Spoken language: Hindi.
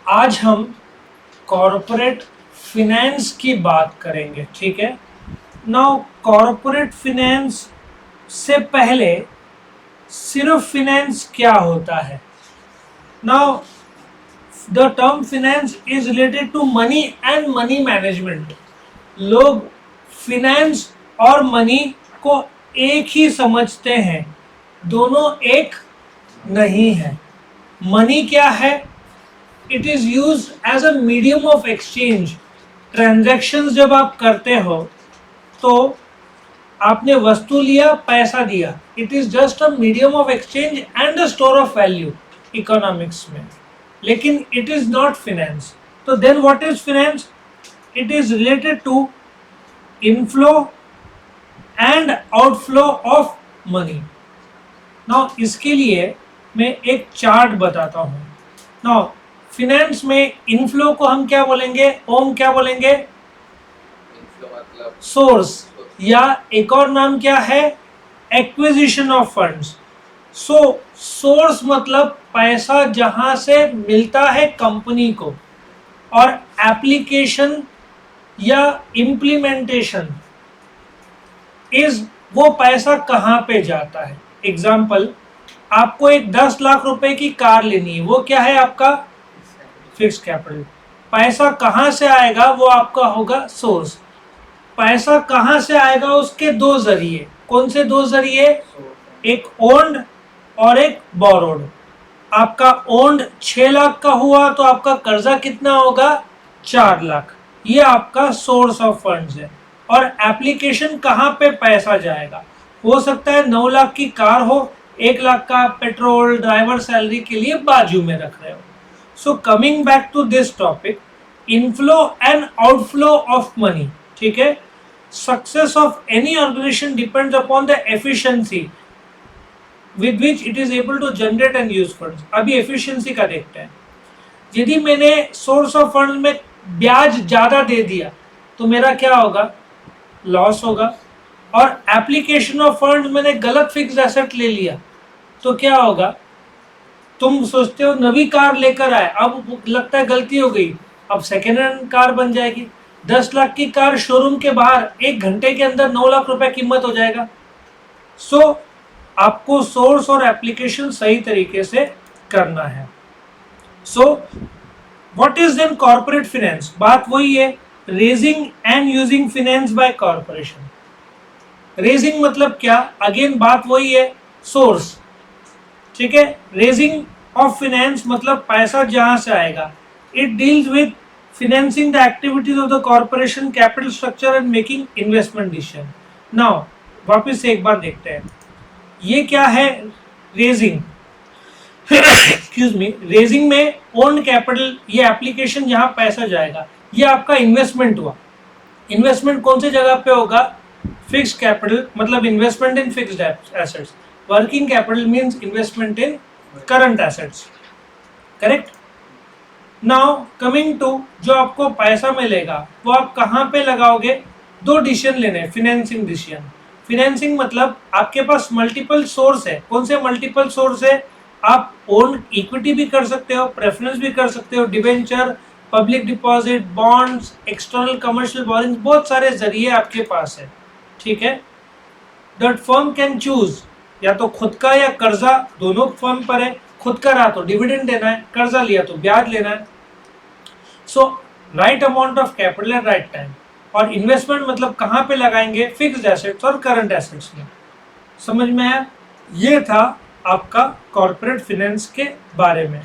आज हम कॉरपोरेट फिनेंस की बात करेंगे, ठीक है। नाउ कॉरपोरेट फिनेंस से पहले सिर्फ फिनेंस क्या होता है? Now the term finance is related to money and money management. लोग फिनेंस और मनी को एक ही समझते हैं, दोनों एक नहीं है। मनी क्या है? It is use as a medium of exchange. Transactions जब आप करते हो तो आपने वस्तु लिया, पैसा दिया, it is just a medium of exchange and a store of value economics में, लेकिन इट इज नॉट फिनेंस। तो then what is finance? It is related to inflow and outflow of money. Now इसके लिए मैं एक चार्ट बताता हूं। नाउ फिनेंस में इनफ्लो को हम क्या बोलेंगे? ओम क्या बोलेंगे? सोर्स, या एक और नाम क्या है? Acquisition of funds. So source मतलब पैसा जहां से मिलता है कंपनी को, और एप्लीकेशन या इम्प्लीमेंटेशन इज वो पैसा कहां पे जाता है। एग्जाम्पल, आपको एक 10 लाख रुपए की कार लेनी है, वो क्या है? आपका फिक्स कैपिटल। पैसा कहां से आएगा? वो आपका होगा सोर्स। पैसा कहां से आएगा? उसके दो जरिए। कौन से दो जरिए? एक ओन्ड और एक बोरोड। आपका ओन्ड 6 लाख का हुआ तो आपका कर्जा कितना होगा? 4 लाख। ये आपका सोर्स ऑफ फंड्स है। और एप्लीकेशन कहां पे पैसा जाएगा? हो सकता है 9 लाख की कार हो, 1 लाख का पेट्रोल ड्राइवर सैलरी के लिए बाजू में रख रहे हो। So coming back to this topic, inflow and outflow of money, ठीक है। Success of any organization depends upon the efficiency with which it is able to generate and use funds। अभी एफिशिएंसी का देखते हैं। यदि मैंने सोर्स ऑफ फंड में ब्याज ज्यादा दे दिया तो मेरा क्या होगा? लॉस होगा। और एप्लीकेशन ऑफ फंड मैंने गलत फिक्स्ड एसेट ले लिया तो क्या होगा? तुम सोचते हो नवी कार लेकर आए, अब लगता है गलती हो गई, अब सेकेंड हैंड कार बन जाएगी। 10 लाख की कार शोरूम के बाहर 1 घंटे के अंदर 9 लाख रुपए कीमत हो जाएगा। सो आपको सोर्स और एप्लीकेशन सही तरीके से करना है। So what is then corporate finance? बात वही है, raising and using finance by corporation. Raising मतलब क्या? अगेन बात वही है, सोर्स, ठीक है। रेजिंग ऑफ फिनेंस मतलब पैसा जहां से आएगा। It deals with financing the activities of the corporation, capital structure and making investment decision। now वापस से एक बार देखते हैं, ये क्या है? Raising excuse me. रेजिंग में ओन कैपिटल, ये एप्लीकेशन जहां पैसा जाएगा, ये आपका इन्वेस्टमेंट हुआ। इन्वेस्टमेंट कौन सी जगह पे होगा? फिक्स कैपिटल मतलब investment in fixed assets. Working capital means investment in current assets, correct. Now coming to जो आपको पैसा मिलेगा वो आप कहां पे लगाओगे? 2 डिसीजन लेने, फिनेंसिंग डिसीजन। फिनेंसिंग मतलब आपके पास मल्टीपल सोर्स है। कौन से मल्टीपल सोर्स है? आप ओन इक्विटी भी कर सकते हो, प्रेफरेंस भी कर सकते हो, debenture, public deposit, bonds, external commercial boring, बहुत सारे जरिए आपके पास है, ठीक है। दैट फर्म कैन चूज, या तो खुद का या कर्जा, दोनों फर्म पर है। खुद का रहा तो डिविडेंड देना है, कर्जा लिया तो ब्याज लेना है। So right amount of capital at right time. और इन्वेस्टमेंट मतलब कहां पे लगाएंगे? फिक्स्ड एसेट्स और करंट एसेट्स में। समझ में आया? ये था आपका कॉर्पोरेट फिनेंस के बारे में।